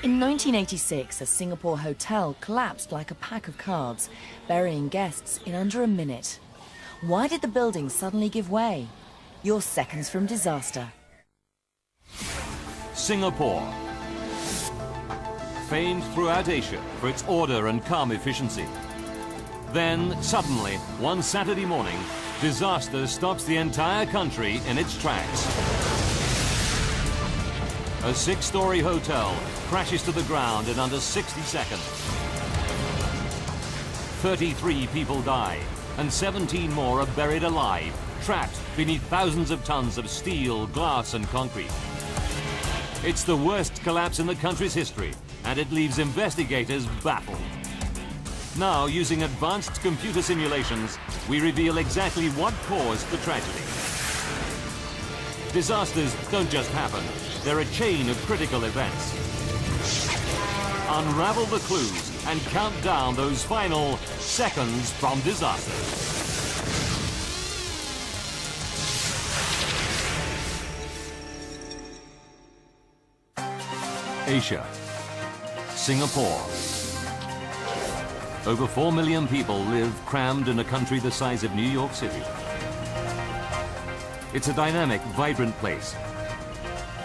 In 1986, a Singapore hotel collapsed like a pack of cards, burying guests in under a minute. Why did the building suddenly give way? You're seconds from disaster. Singapore. Famed throughout Asia for its order and calm efficiency. Then, suddenly, one Saturday morning, disaster stops the entire country in its tracks. A six-story hotel crashes to the ground in under 60 seconds. 33 people die, and 17 more are buried alive, trapped beneath thousands of tons of steel, glass, and concrete. It's the worst collapse in the country's history, and it leaves investigators baffled. Now, using advanced computer simulations, we reveal exactly what caused the tragedy. Disasters don't just happen, they're a chain of critical events. Unravel the clues and count down those final seconds from disaster. Asia. Singapore. Over 4 million people live crammed in a country the size of New York City. It's a dynamic, vibrant place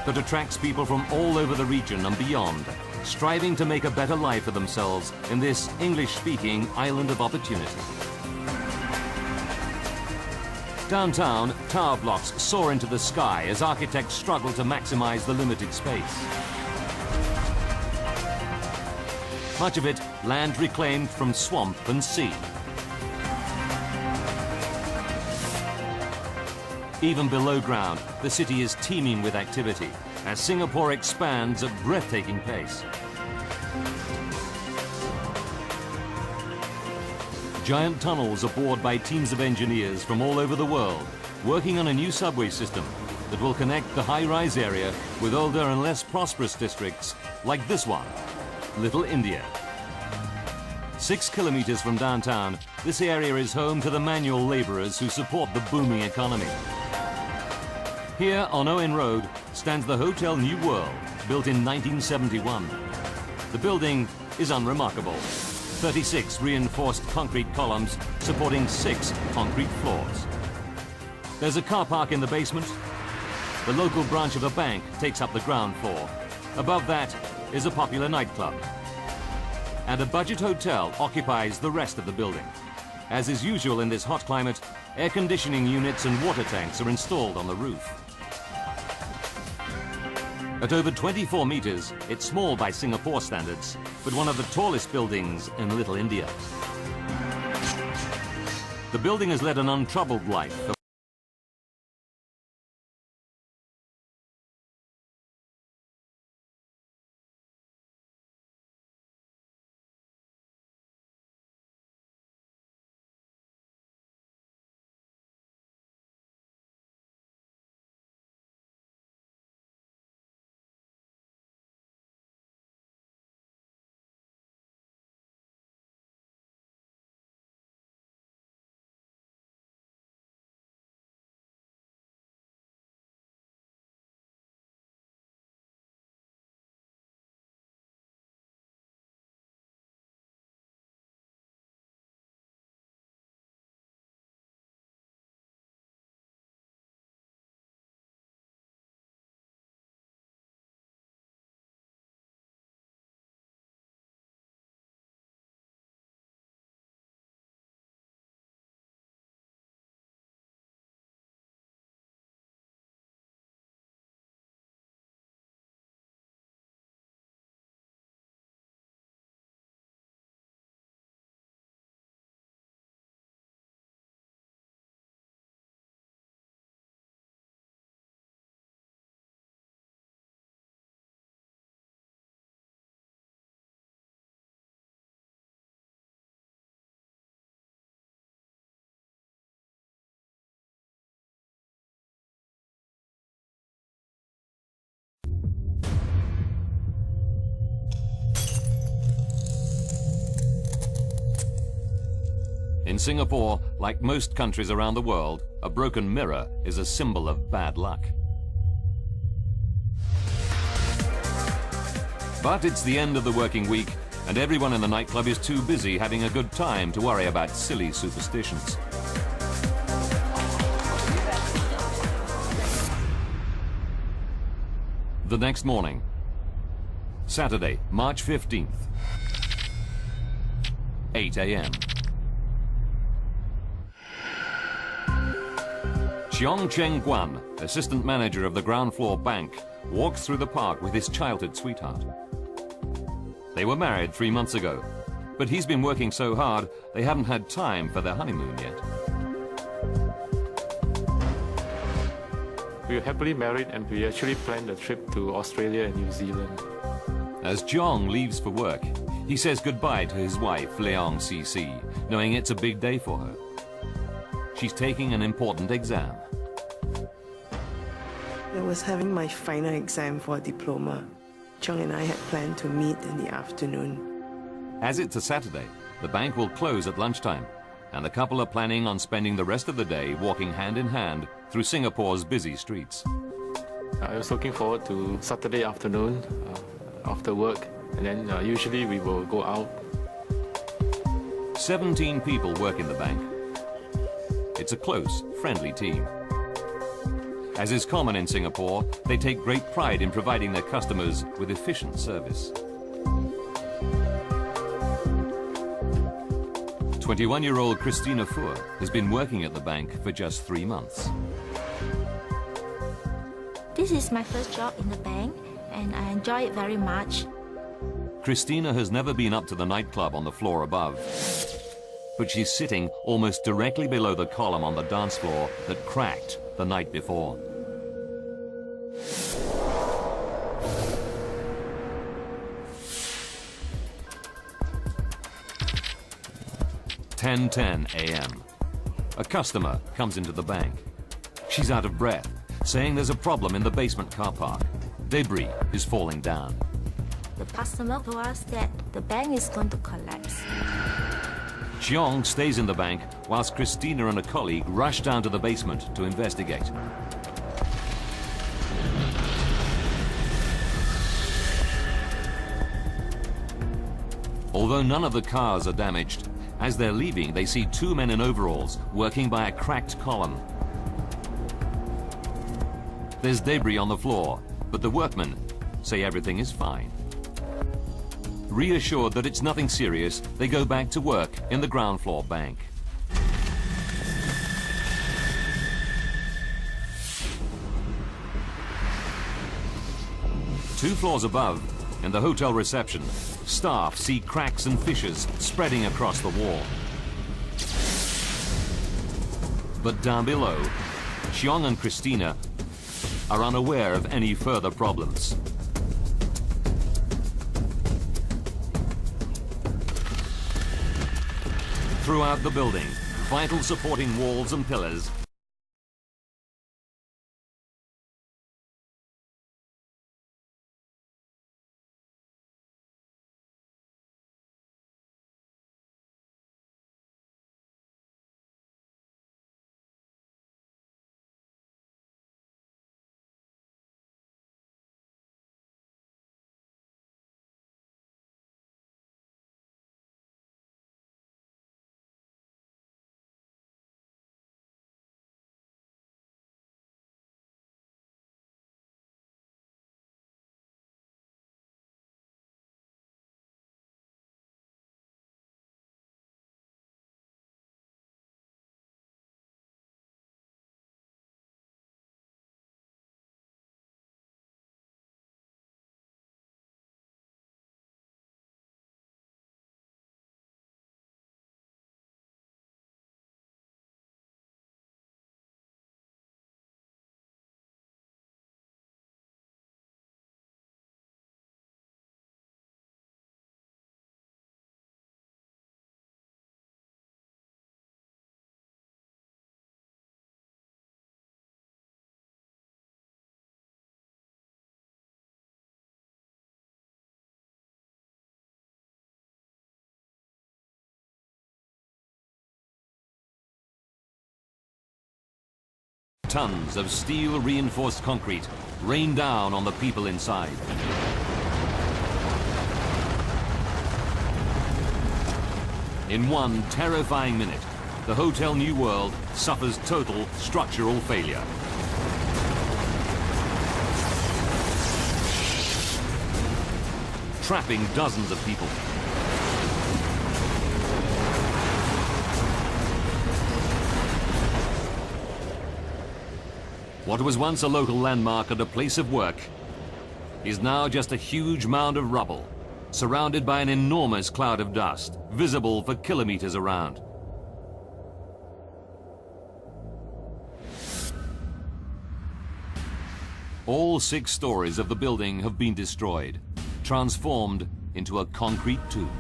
that attracts people from all over the region and beyond, striving to make a better life for themselves in this English-speaking island of opportunity. Downtown, tower blocks soar into the sky as architects struggle to maximize the limited space. Much of it land reclaimed from swamp and sea. Even below ground, the city is teeming with activity as Singapore expands at breathtaking pace. Giant tunnels are bored by teams of engineers from all over the world, working on a new subway system that will connect the high-rise area with older and less prosperous districts like this one, Little India. 6 kilometers from downtown, this area is home to the manual laborers who support the booming economy. Here on Owen Road stands the Hotel New World, built in 1971. The building is unremarkable. 36 reinforced concrete columns supporting 6 concrete floors. There's a car park in the basement. The local branch of a bank takes up the ground floor. Above that is a popular nightclub. And a budget hotel occupies the rest of the building. As is usual in this hot climate, air conditioning units and water tanks are installed on the roof. At over 24 meters, it's small by Singapore standards, but one of the tallest buildings in Little India. The building has led an untroubled life. In Singapore, like most countries around the world, a broken mirror is a symbol of bad luck. But it's the end of the working week, and everyone in the nightclub is too busy having a good time to worry about silly superstitions. The next morning, Saturday, March 15th, 8 a.m. Cheong Cheng Guan, assistant manager of the ground floor bank, walks through the park with his childhood sweetheart. They were married 3 months ago, but he's been working so hard they haven't had time for their honeymoon yet. We were happily married and we actually planned a trip to Australia and New Zealand. As Cheong leaves for work, he says goodbye to his wife, Leong CC, knowing it's a big day for her. She's taking an important exam. I was having my final exam for a diploma. Cheong and I had planned to meet in the afternoon. As it's a Saturday, the bank will close at lunchtime, and the couple are planning on spending the rest of the day walking hand in hand through Singapore's busy streets. I was looking forward to Saturday afternoon after work, and then usually we will go out. 17 people work in the bank. It's a close, friendly team. As is common in Singapore, they take great pride in providing their customers with efficient service. 21-year-old Christina Fuhr has been working at the bank for just 3 months. This is my first job in the bank, and I enjoy it very much. Christina has never been up to the nightclub on the floor above, but she's sitting almost directly below the column on the dance floor that cracked the night before. "10:10 a.m. A customer comes into the bank. She's out of breath, saying there's a problem in the basement car park. Debris is falling down. The customer told us that the bank is going to collapse. Cheong stays in the bank whilst Christina and a colleague rush down to the basement to investigate. Although none of the cars are damaged, as they're leaving, they see 2 men in overalls working by a cracked column. There's debris on the floor, but the workmen say everything is fine. Reassured that it's nothing serious, they go back to work in the ground floor bank. Two floors above, in the hotel reception, staff see cracks and fissures spreading across the wall. But down below, Cheong and Christina are unaware of any further problems. Throughout the building, vital supporting walls and pillars tons of steel-reinforced concrete rain down on the people inside. In one terrifying minute, the Hotel New World suffers total structural failure. Trapping dozens of people. What was once a local landmark and a place of work is now just a huge mound of rubble, surrounded by an enormous cloud of dust, visible for kilometers around. All 6 stories of the building have been destroyed, transformed into a concrete tomb.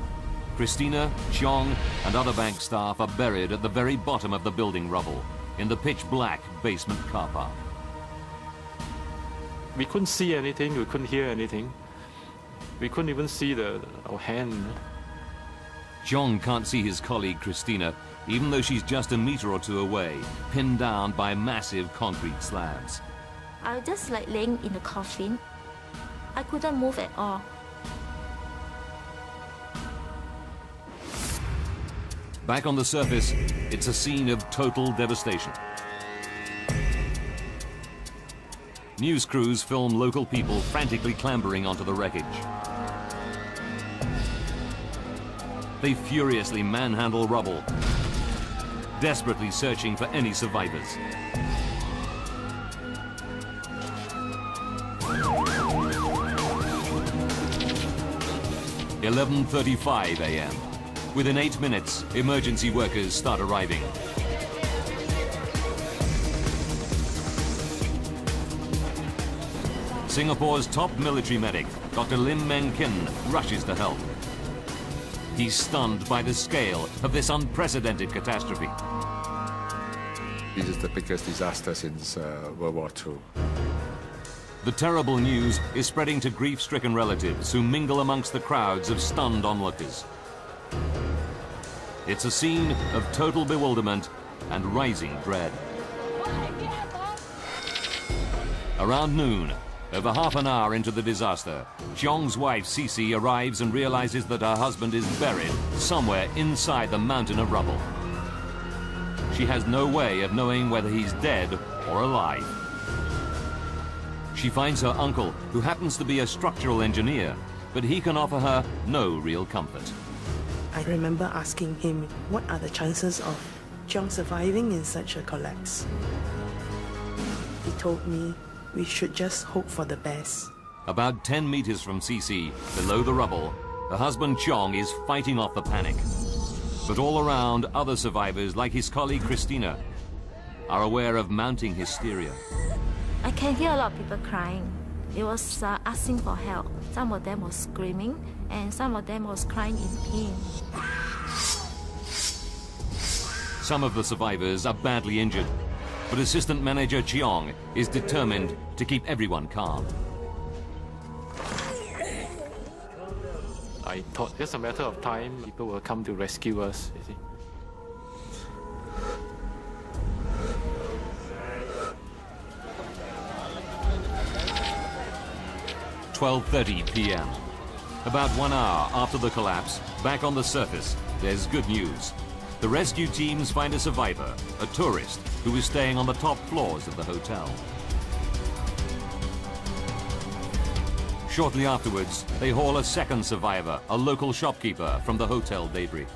Christina, Cheong, and other bank staff are buried at the very bottom of the building rubble, in the pitch-black basement car park. We couldn't see anything, we couldn't hear anything. We couldn't even see our hand. Cheong can't see his colleague Christina, even though she's just a meter or two away, pinned down by massive concrete slabs. I was just like laying in the coffin. I couldn't move at all. Back on the surface, it's a scene of total devastation. News crews film local people frantically clambering onto the wreckage. They furiously manhandle rubble, desperately searching for any survivors. "11:35 a.m. Within 8 minutes, emergency workers start arriving. Singapore's top military medic, Dr. Lim Meng Kin, rushes to help. He's stunned by the scale of this unprecedented catastrophe. This is the biggest disaster since World War II. The terrible news is spreading to grief-stricken relatives who mingle amongst the crowds of stunned onlookers. It's a scene of total bewilderment and rising dread. Around noon, over half an hour into the disaster, Cheong's wife Cici arrives and realizes that her husband is buried somewhere inside the mountain of rubble. She has no way of knowing whether he's dead or alive. She finds her uncle, who happens to be a structural engineer, but he can offer her no real comfort. I remember asking him, what are the chances of Cheong surviving in such a collapse? He told me we should just hope for the best. About 10 meters from Cici, below the rubble, her husband Cheong is fighting off the panic. But all around, other survivors, like his colleague Christina, are aware of mounting hysteria. I can hear a lot of people crying. They was asking for help. Some of them was screaming, and some of them was crying in pain. Some of the survivors are badly injured, but Assistant Manager Cheong is determined to keep everyone calm. I thought it's a matter of time, people will come to rescue us, you see. "12:30 p.m. About 1 hour after the collapse, back on the surface, there's good news. The rescue teams find a survivor, a tourist, who is staying on the top floors of the hotel. Shortly afterwards, they haul a second survivor, a local shopkeeper, from the hotel debris.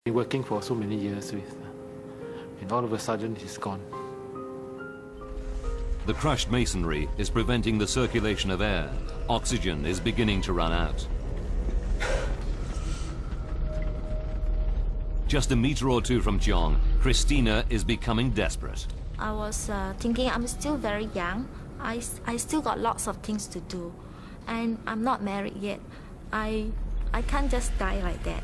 Been working for so many years with, and all of a sudden he's gone. The crushed masonry is preventing the circulation of air. Oxygen is beginning to run out. Just a meter or two from Cheong, Christina is becoming desperate. I was thinking I'm still very young. I still got lots of things to do. And I'm not married yet. I can't just die like that.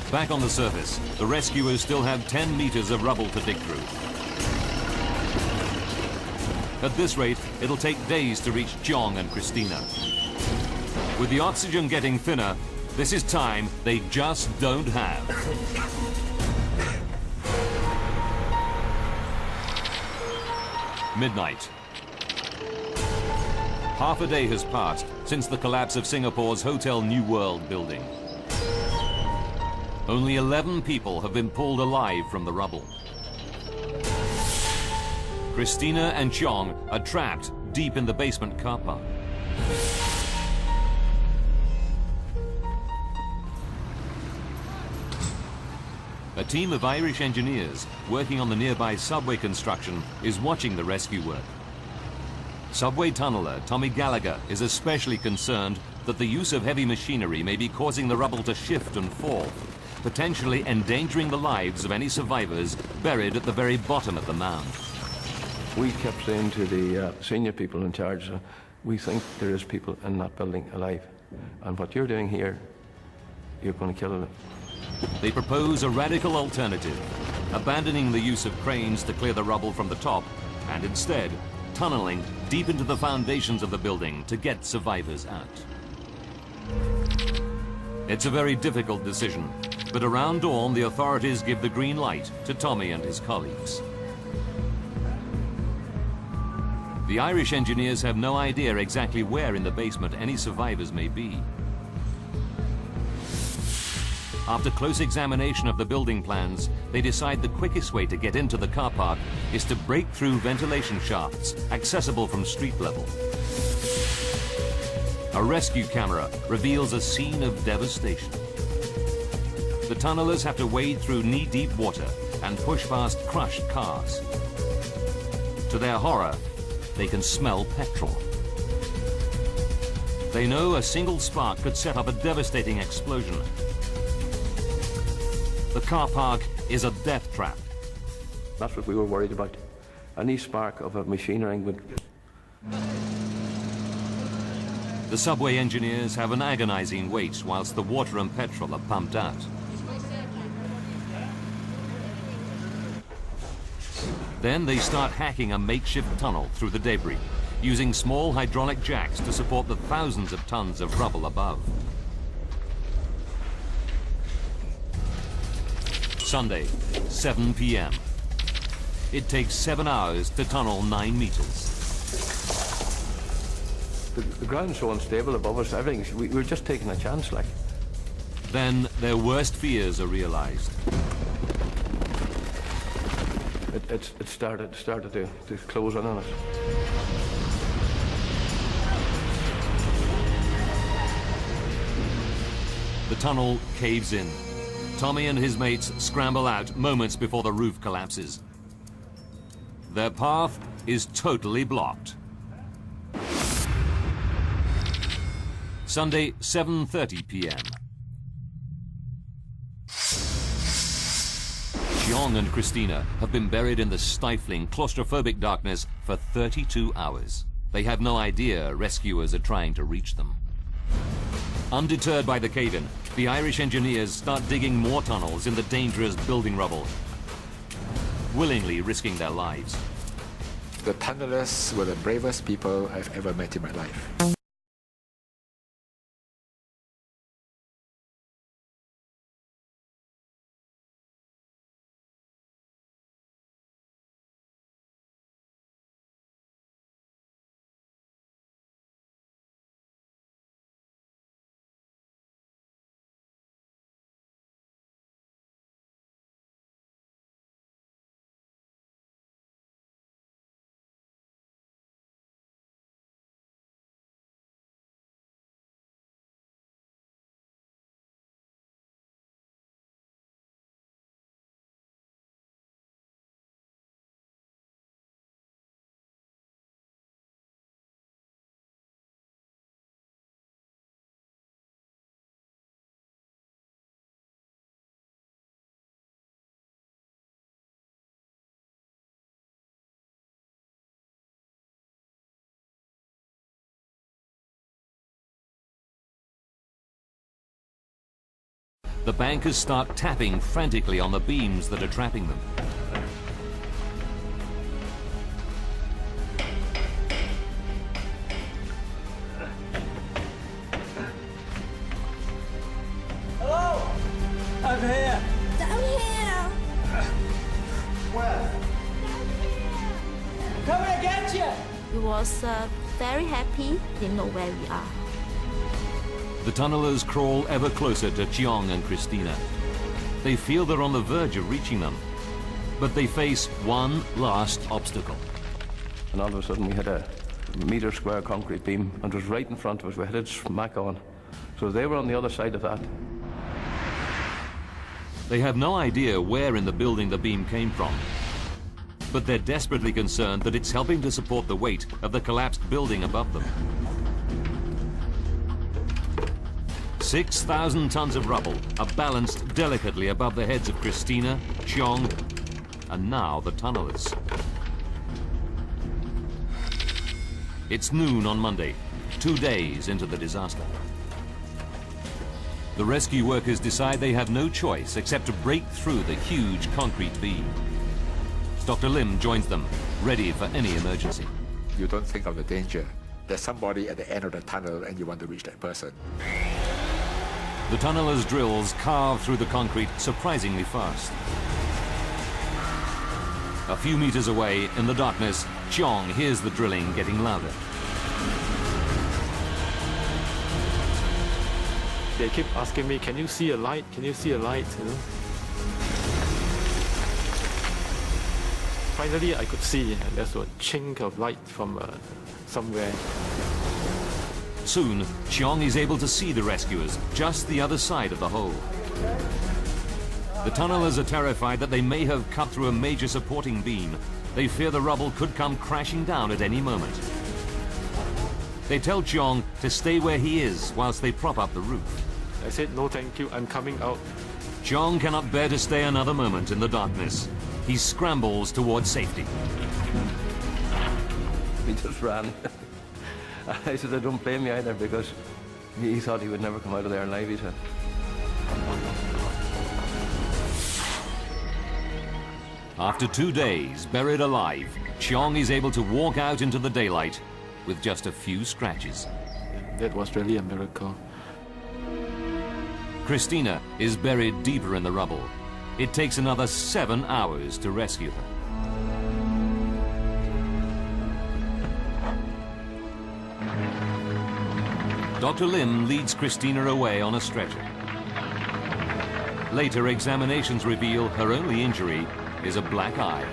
Back on the surface, the rescuers still have 10 meters of rubble to dig through. At this rate, it'll take days to reach Cheong and Christina. With the oxygen getting thinner, this is time they just don't have. Midnight. Half a day has passed since the collapse of Singapore's Hotel New World building. Only 11 people have been pulled alive from the rubble. Christina and Cheong are trapped deep in the basement car park. A team of Irish engineers working on the nearby subway construction is watching the rescue work. Subway tunneler Tommy Gallagher is especially concerned that the use of heavy machinery may be causing the rubble to shift and fall, potentially endangering the lives of any survivors buried at the very bottom of the mound. We kept saying to the senior people in charge, we think there is people in that building alive. And what you're doing here, you're going to kill them. They propose a radical alternative, abandoning the use of cranes to clear the rubble from the top, and instead tunneling deep into the foundations of the building to get survivors out. It's a very difficult decision, but around dawn the authorities give the green light to Tommy and his colleagues. The Irish engineers have no idea exactly where in the basement any survivors may be. After close examination of the building plans, they decide the quickest way to get into the car park is to break through ventilation shafts accessible from street level. A rescue camera reveals a scene of devastation. The tunnelers have to wade through knee-deep water and push past crushed cars. To their horror, they can smell petrol. They know a single spark could set up a devastating explosion. The car park is a death trap. That's what we were worried about. Any spark of a machinery would... The subway engineers have an agonizing wait whilst the water and petrol are pumped out. Then they start hacking a makeshift tunnel through the debris, using small hydraulic jacks to support the thousands of tons of rubble above. Sunday, 7 p.m. It takes 7 hours to tunnel 9 meters. The ground's so unstable above us, everything, we were just taking a chance, like. Then their worst fears are realized. It started to close in on us. The tunnel caves in. Tommy and his mates scramble out moments before the roof collapses. Their path is totally blocked. Sunday, 7:30 p.m. Cheong and Christina have been buried in the stifling, claustrophobic darkness for 32 hours. They have no idea rescuers are trying to reach them. Undeterred by the cave-in, the Irish engineers start digging more tunnels in the dangerous building rubble, willingly risking their lives. The tunnelers were the bravest people I've ever met in my life. The bankers start tapping frantically on the beams that are trapping them. Hello? I'm here. Down here! Where? Coming to get you. We was very happy, didn't know where we are. The tunnelers crawl ever closer to Cheong and Christina. They feel they're on the verge of reaching them, but they face one last obstacle. And all of a sudden we had a metre square concrete beam and it was right in front of us. We had it smack on. So they were on the other side of that. They have no idea where in the building the beam came from, but they're desperately concerned that it's helping to support the weight of the collapsed building above them. 6,000 tons of rubble are balanced delicately above the heads of Christina, Cheong, and now the tunnelers. It's noon on Monday, 2 days into the disaster. The rescue workers decide they have no choice except to break through the huge concrete beam. Dr. Lim joins them, ready for any emergency. You don't think of the danger. There's somebody at the end of the tunnel and you want to reach that person. The tunnelers' drills carve through the concrete surprisingly fast. A few meters away, in the darkness, Cheong hears the drilling getting louder. They keep asking me, can you see a light? Can you see a light? You know? Finally, I could see, and there's a chink of light from somewhere. Soon, Cheong is able to see the rescuers just the other side of the hole. The tunnelers are terrified that they may have cut through a major supporting beam. They fear the rubble could come crashing down at any moment. They tell Cheong to stay where he is whilst they prop up the roof. I said, no thank you, I'm coming out. Cheong cannot bear to stay another moment in the darkness. He scrambles towards safety. He just ran. I said, I don't blame you either, because he thought he would never come out of there alive, he said. After 2 days, buried alive, Cheong is able to walk out into the daylight with just a few scratches. That was really a miracle. Christina is buried deeper in the rubble. It takes another 7 hours to rescue her. Dr. Lim leads Christina away on a stretcher. Later examinations reveal her only injury is a black eye.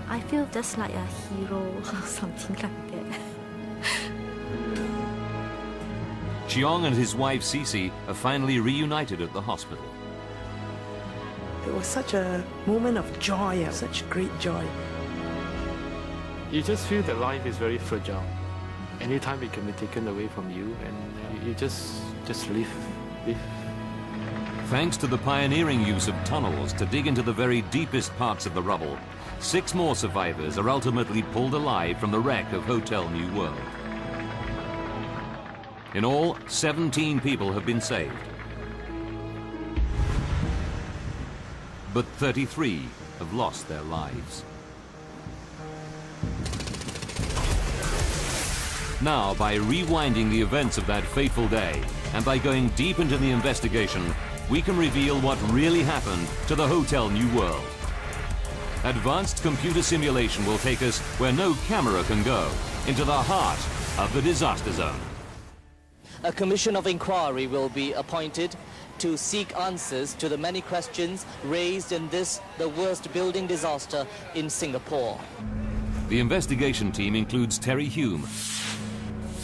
I feel just like a hero or something like that. Cheong and his wife Cece are finally reunited at the hospital. It was such a moment of joy, such great joy. You just feel that life is very fragile. Anytime it can be taken away from you, and you just live. Thanks to the pioneering use of tunnels to dig into the very deepest parts of the rubble, 6 more survivors are ultimately pulled alive from the wreck of Hotel New World. In all, 17 people have been saved. But 33 have lost their lives. Now, by rewinding the events of that fateful day, and by going deep into the investigation, we can reveal what really happened to the Hotel New World. Advanced computer simulation will take us where no camera can go, into the heart of the disaster zone. A commission of inquiry will be appointed to seek answers to the many questions raised in this, the worst building disaster in Singapore. The investigation team includes Terry Hume,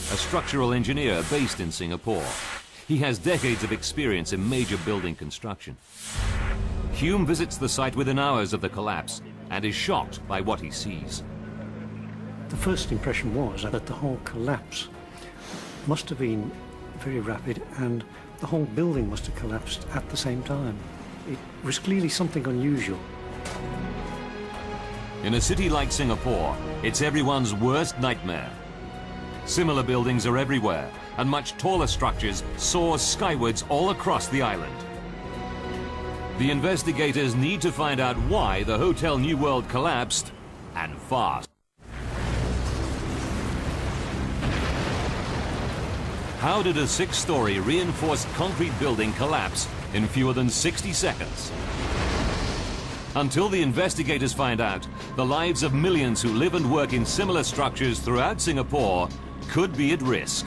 a structural engineer based in Singapore. He has decades of experience in major building construction. Hume visits the site within hours of the collapse and is shocked by what he sees. The first impression was that the whole collapse must have been very rapid, and the whole building must have collapsed at the same time. It was clearly something unusual. In a city like Singapore, it's everyone's worst nightmare. Similar buildings are everywhere, and much taller structures soar skywards all across the island. The investigators need to find out why the Hotel New World collapsed, and fast. How did a 6-story reinforced concrete building collapse in fewer than 60 seconds? Until the investigators find out, the lives of millions who live and work in similar structures throughout Singapore could be at risk.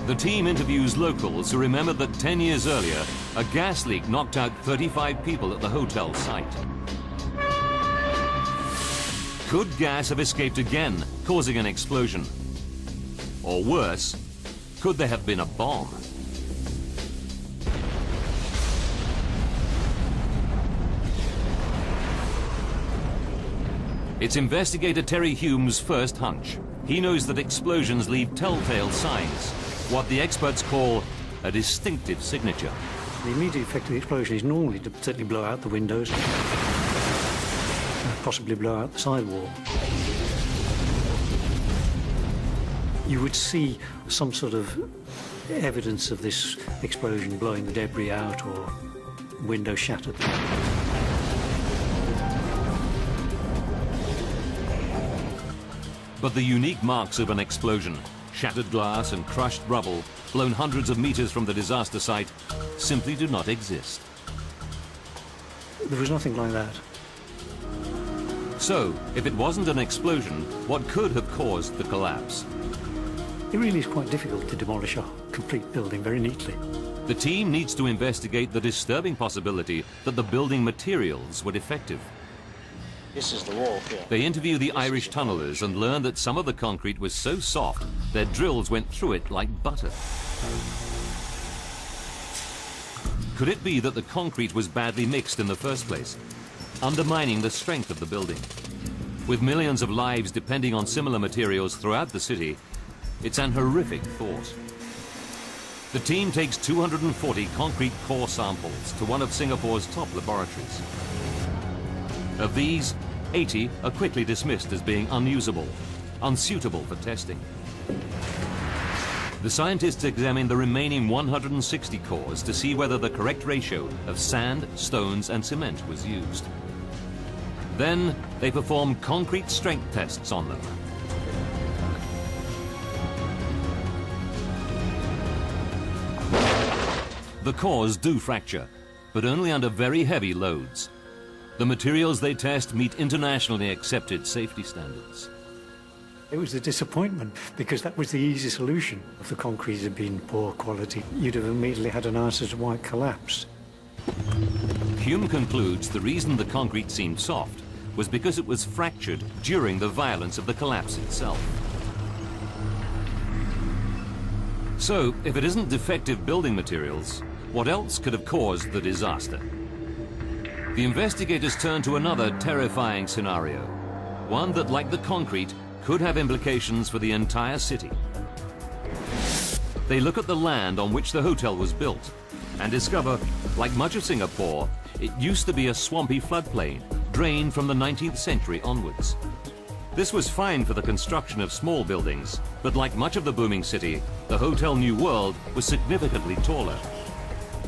The team interviews locals who remember that 10 years earlier, a gas leak knocked out 35 people at the hotel site. Could gas have escaped again, causing an explosion? Or worse, could there have been a bomb? It's investigator Terry Hume's first hunch. He knows that explosions leave telltale signs, what the experts call a distinctive signature. The immediate effect of the explosion is normally to certainly blow out the windows, possibly blow out the sidewall. You would see some sort of evidence of this explosion blowing the debris out or windows shattered. But the unique marks of an explosion, shattered glass and crushed rubble, blown hundreds of meters from the disaster site, simply do not exist. There was nothing like that. So, if it wasn't an explosion, what could have caused the collapse? It really is quite difficult to demolish a complete building very neatly. The team needs to investigate the disturbing possibility that the building materials were defective. This is the wall here. They interview the Irish tunnellers and learn that some of the concrete was so soft, their drills went through it like butter. Could it be that the concrete was badly mixed in the first place, undermining the strength of the building? With millions of lives depending on similar materials throughout the city, it's an horrific thought. The team takes 240 concrete core samples to one of Singapore's top laboratories. Of these, 80 are quickly dismissed as being unusable, unsuitable for testing. The scientists examine the remaining 160 cores to see whether the correct ratio of sand, stones and cement was used. Then they perform concrete strength tests on them. The cores do fracture, but only under very heavy loads. The materials they test meet internationally accepted safety standards. It was a disappointment because that was the easy solution. If the concrete had been poor quality, you'd have immediately had an answer to why it collapsed. Hume concludes the reason the concrete seemed soft was because it was fractured during the violence of the collapse itself. So, if it isn't defective building materials, what else could have caused the disaster? The investigators turn to another terrifying scenario, one that, like the concrete, could have implications for the entire city. They look at the land on which the hotel was built and discover, like much of Singapore, it used to be a swampy floodplain drained from the 19th century onwards. This was fine for the construction of small buildings, but like much of the booming city, the Hotel New World was significantly taller,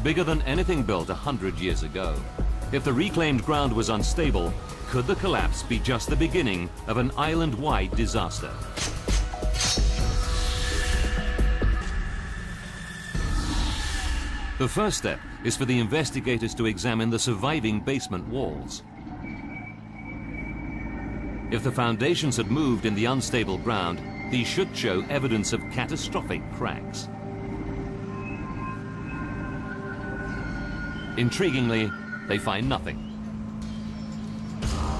bigger than anything built 100 years ago. If the reclaimed ground was unstable, could the collapse be just the beginning of an island-wide disaster? The first step is for the investigators to examine the surviving basement walls. If the foundations had moved in the unstable ground, these should show evidence of catastrophic cracks. Intriguingly, they find nothing.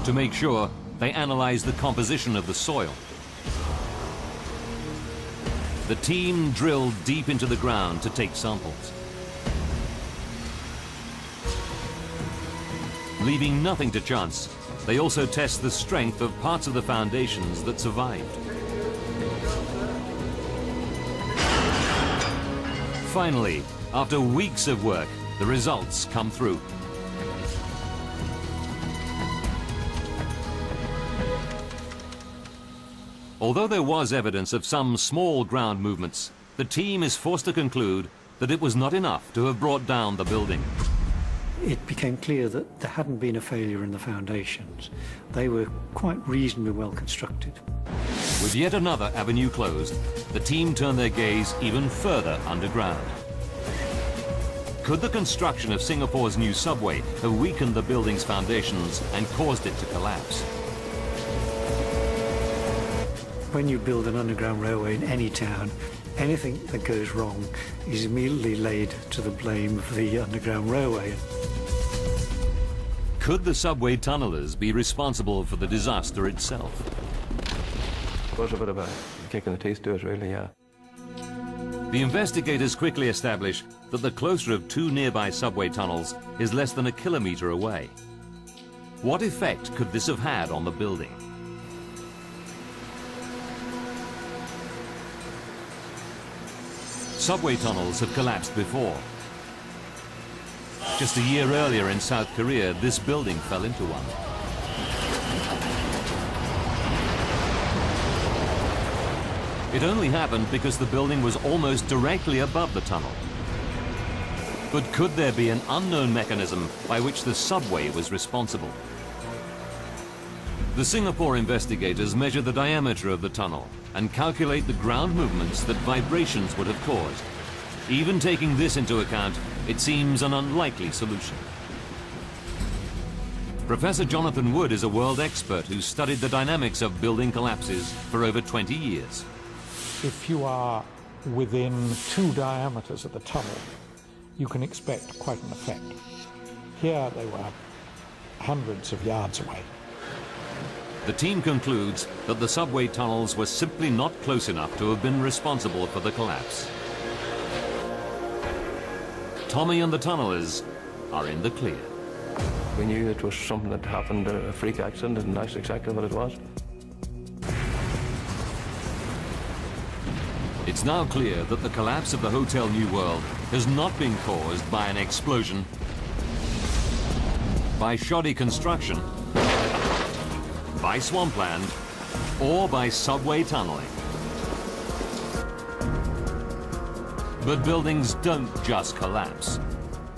To make sure, they analyze the composition of the soil. The team drilled deep into the ground to take samples. Leaving nothing to chance, they also test the strength of parts of the foundations that survived. Finally, after weeks of work, the results come through. Although there was evidence of some small ground movements, the team is forced to conclude that it was not enough to have brought down the building. It became clear that there hadn't been a failure in the foundations. They were quite reasonably well constructed. With yet another avenue closed, the team turned their gaze even further underground. Could the construction of Singapore's new subway have weakened the building's foundations and caused it to collapse? When you build an underground railway in any town, anything that goes wrong is immediately laid to the blame of the underground railway. Could the subway tunnellers be responsible for the disaster itself? It was a bit of a kick in the teeth to us, really, yeah. The investigators quickly establish that the closer of two nearby subway tunnels is less than a kilometre away. What effect could this have had on the building? Subway tunnels have collapsed before. Just a year earlier in South Korea, this building fell into one. It only happened because the building was almost directly above the tunnel. But could there be an unknown mechanism by which the subway was responsible? The Singapore investigators measure the diameter of the tunnel and calculate the ground movements that vibrations would have caused. Even taking this into account, it seems an unlikely solution. Professor Jonathan Wood is a world expert who studied the dynamics of building collapses for over 20 years. If you are within 2 diameters of the tunnel, you can expect quite an effect. Here they were hundreds of yards away. The team concludes that the subway tunnels were simply not close enough to have been responsible for the collapse. Tommy and the tunnellers are in the clear. We knew it was something that happened, a freak accident, and that's exactly what it was. It's now clear that the collapse of the Hotel New World has not been caused by an explosion, by shoddy construction, by swampland, or by subway tunneling. But buildings don't just collapse.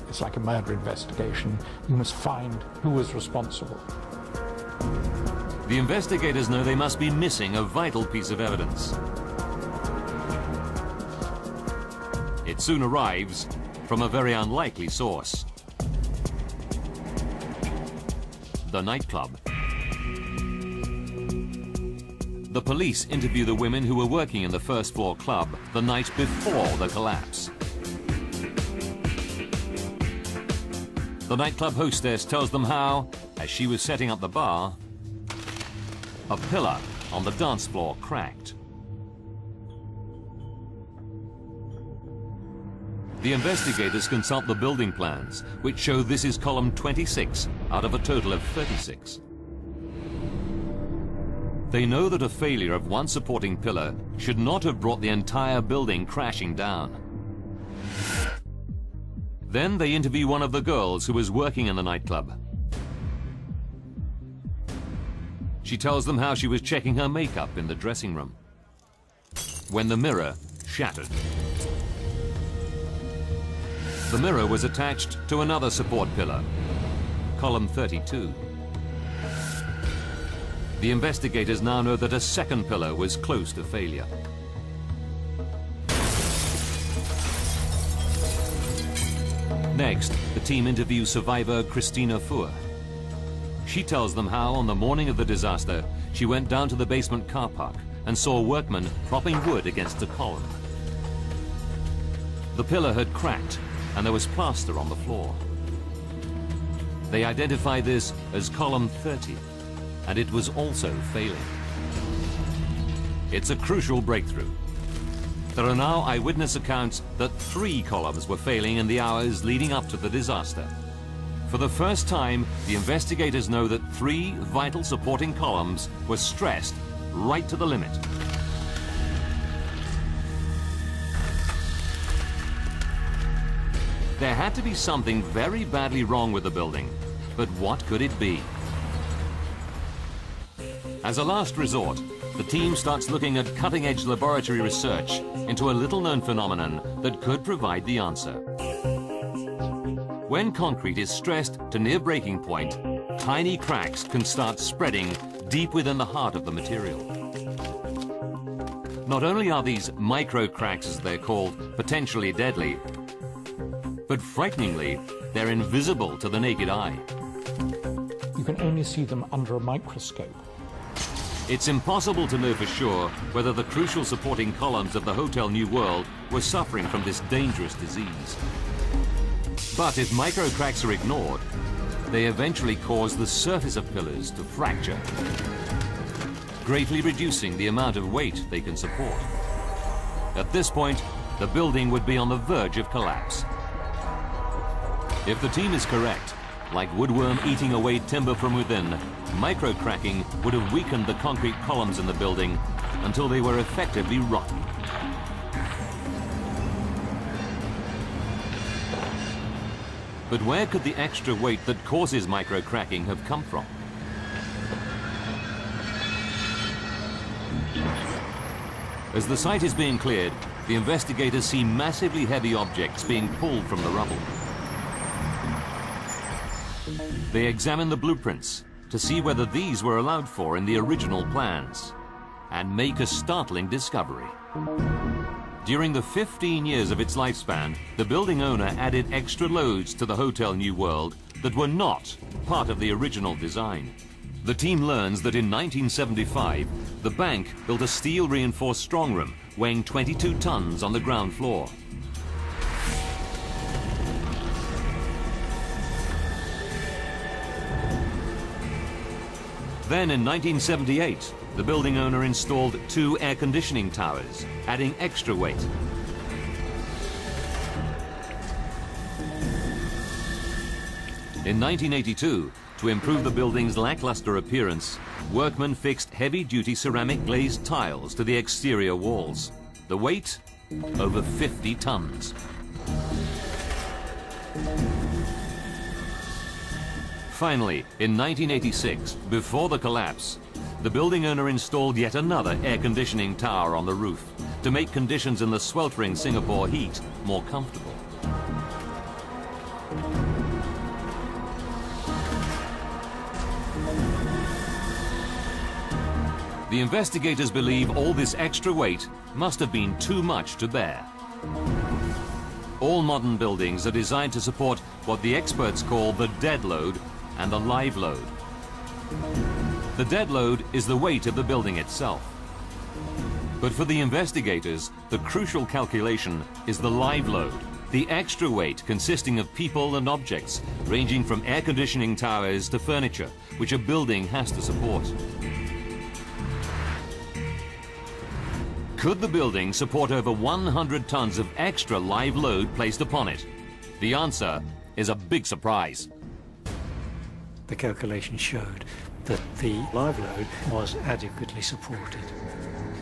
It's like a murder investigation. You must find who was responsible. The investigators know they must be missing a vital piece of evidence. It soon arrives from a very unlikely source. The nightclub. The police interview the women who were working in the first floor club the night before the collapse. The nightclub hostess tells them how, as she was setting up the bar, a pillar on the dance floor cracked. The investigators consult the building plans, which show this is column 26 out of a total of 36. They know that a failure of one supporting pillar should not have brought the entire building crashing down. Then they interview one of the girls who was working in the nightclub. She tells them how she was checking her makeup in the dressing room when the mirror shattered. The mirror was attached to another support pillar, column 32. The investigators now know that a second pillar was close to failure. Next, the team interviews survivor Christina Fuhr. She tells them how, on the morning of the disaster, she went down to the basement car park and saw workmen propping wood against a column. The pillar had cracked, and there was plaster on the floor. They identified this as column 30, and it was also failing. It's a crucial breakthrough. There are now eyewitness accounts that 3 columns were failing in the hours leading up to the disaster. For the first time, the investigators know that 3 vital supporting columns were stressed right to the limit. There had to be something very badly wrong with the building, but what could it be? As a last resort, the team starts looking at cutting-edge laboratory research into a little-known phenomenon that could provide the answer. When concrete is stressed to near breaking point, tiny cracks can start spreading deep within the heart of the material. Not only are these micro cracks, as they're called, potentially deadly, but frighteningly, they're invisible to the naked eye. You can only see them under a microscope. It's impossible to know for sure whether the crucial supporting columns of the Hotel New World were suffering from this dangerous disease. But if microcracks are ignored, they eventually cause the surface of pillars to fracture, greatly reducing the amount of weight they can support. At this point, the building would be on the verge of collapse. If the team is correct, like woodworm eating away timber from within, microcracking would have weakened the concrete columns in the building until they were effectively rotten. But where could the extra weight that causes microcracking have come from? As the site is being cleared, the investigators see massively heavy objects being pulled from the rubble. They examine the blueprints to see whether these were allowed for in the original plans and make a startling discovery. During the 15 years of its lifespan, the building owner added extra loads to the Hotel New World that were not part of the original design. The team learns that in 1975, the bank built a steel-reinforced strongroom weighing 22 tons on the ground floor. Then in 1978, the building owner installed 2 air conditioning towers, adding extra weight. In 1982, to improve the building's lackluster appearance, workmen fixed heavy-duty ceramic glazed tiles to the exterior walls. The weight? Over 50 tons. Finally, in 1986, before the collapse, the building owner installed yet another air conditioning tower on the roof to make conditions in the sweltering Singapore heat more comfortable. The investigators believe all this extra weight must have been too much to bear. All modern buildings are designed to support what the experts call the dead load and the live load. The dead load is the weight of the building itself. But for the investigators, the crucial calculation is the live load, the extra weight consisting of people and objects, ranging from air conditioning towers to furniture, which a building has to support. Could the building support over 100 tons of extra live load placed upon it? The answer is a big surprise. The calculation showed that the live load was adequately supported.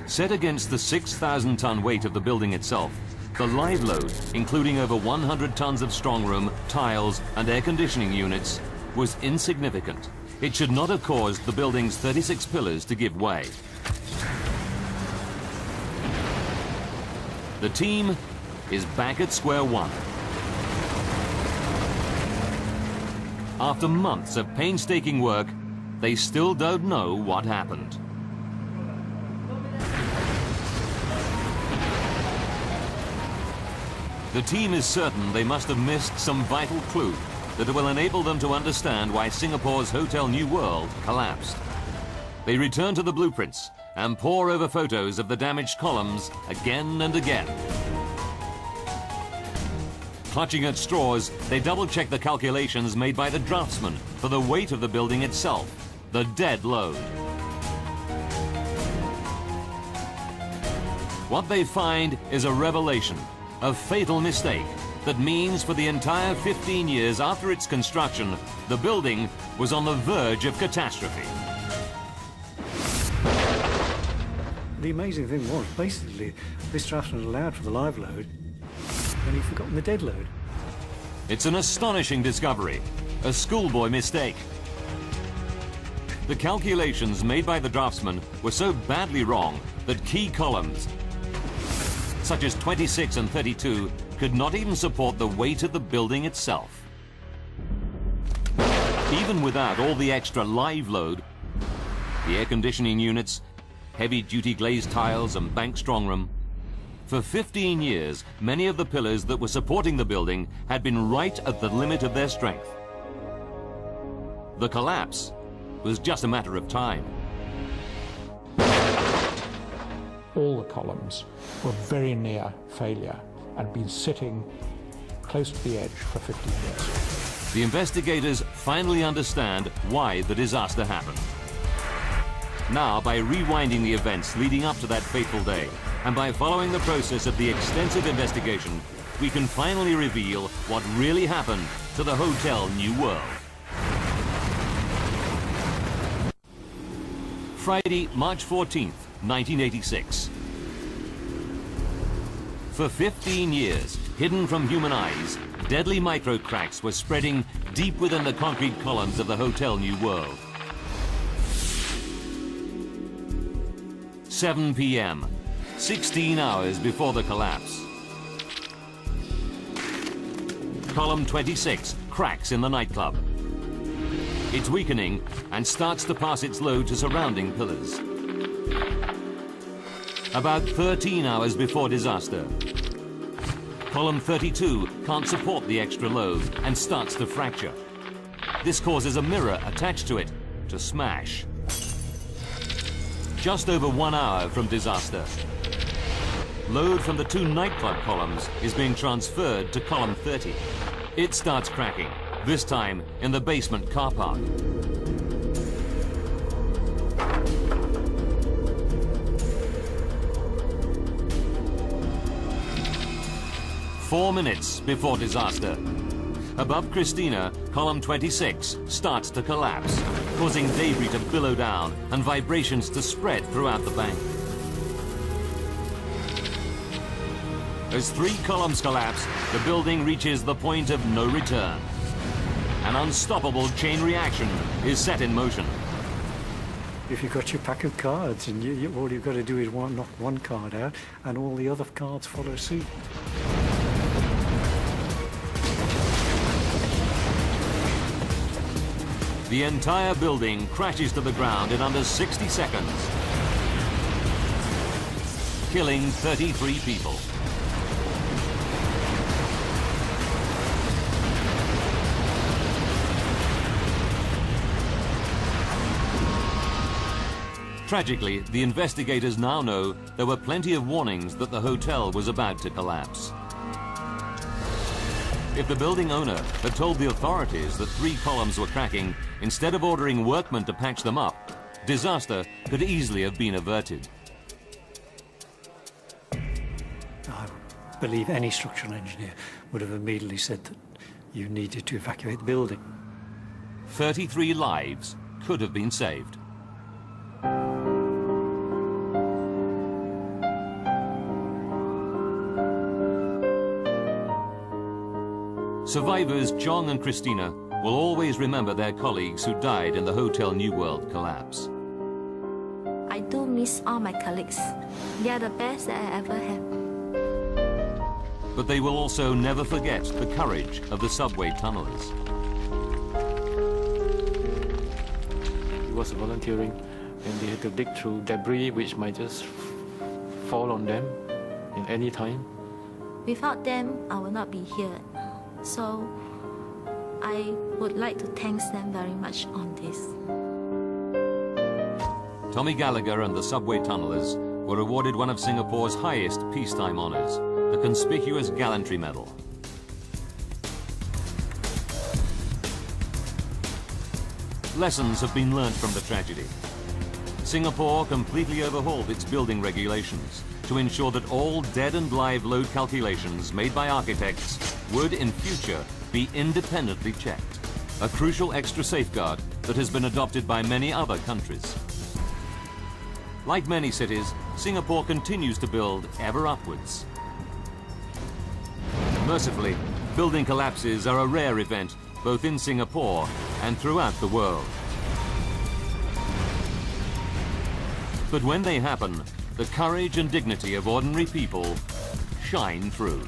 Set against the 6,000-ton weight of the building itself, the live load, including over 100 tons of strongroom, tiles, and air conditioning units, was insignificant. It should not have caused the building's 36 pillars to give way. The team is back at square one. After months of painstaking work, they still don't know what happened. The team is certain they must have missed some vital clue that will enable them to understand why Singapore's Hotel New World collapsed. They return to the blueprints and pore over photos of the damaged columns again and again. Clutching at straws, they double-check the calculations made by the draftsman for the weight of the building itself, the dead load. What they find is a revelation, a fatal mistake that means for the entire 15 years after its construction, the building was on the verge of catastrophe. The amazing thing was, basically, this draftsman allowed for the live load, and he'd forgotten the dead load. It's an astonishing discovery, a schoolboy mistake. The calculations made by the draftsman were so badly wrong that key columns, such as 26 and 32, could not even support the weight of the building itself. Even without all the extra live load, the air conditioning units, heavy-duty glazed tiles and bank strongroom, for 15 years, many of the pillars that were supporting the building had been right at the limit of their strength. The collapse was just a matter of time. All the columns were very near failure and been sitting close to the edge for 15 years. The investigators finally understand why the disaster happened. Now, by rewinding the events leading up to that fateful day, and by following the process of the extensive investigation, we can finally reveal what really happened to the Hotel New World. Friday, March 14th, 1986. For 15 years, hidden from human eyes, deadly micro cracks were spreading deep within the concrete columns of the Hotel New World. 7 p.m., 16 hours before the collapse. Column 26 cracks in the nightclub. It's weakening and starts to pass its load to surrounding pillars. About 13 hours before disaster, column 32 can't support the extra load and starts to fracture. This causes a mirror attached to it to smash. Just over 1 hour from disaster, load from the two nightclub columns is being transferred to column 30. It starts cracking, this time in the basement car park. Four minutes before disaster. Above Christina, column 26 starts to collapse, causing debris to billow down and vibrations to spread throughout the bank. As 3 columns collapse, the building reaches the point of no return. An unstoppable chain reaction is set in motion. If you've got your pack of cards and all you've got to do is knock one card out and all the other cards follow suit. The entire building crashes to the ground in under 60 seconds, killing 33 people. Tragically, the investigators now know there were plenty of warnings that the hotel was about to collapse. If the building owner had told the authorities that 3 columns were cracking, instead of ordering workmen to patch them up, disaster could easily have been averted. I believe any structural engineer would have immediately said that you needed to evacuate the building. 33 lives could have been saved. Survivors John and Christina will always remember their colleagues who died in the Hotel New World collapse. I do miss all my colleagues. They are the best that I ever had. But they will also never forget the courage of the subway tunnelers. He was volunteering and they had to dig through debris which might just fall on them in any time. Without them, I would not be here. So I would like to thank them very much on this. Tommy Gallagher and the subway tunnelers were awarded one of Singapore's highest peacetime honours, the Conspicuous Gallantry Medal. Lessons have been learnt from the tragedy. Singapore completely overhauled its building regulations to ensure that all dead and live load calculations made by architects would in future be independently checked, a crucial extra safeguard that has been adopted by many other countries. Like many cities, Singapore continues to build ever upwards. Mercifully, building collapses are a rare event both in Singapore and throughout the world. But when they happen, the courage and dignity of ordinary people shine through.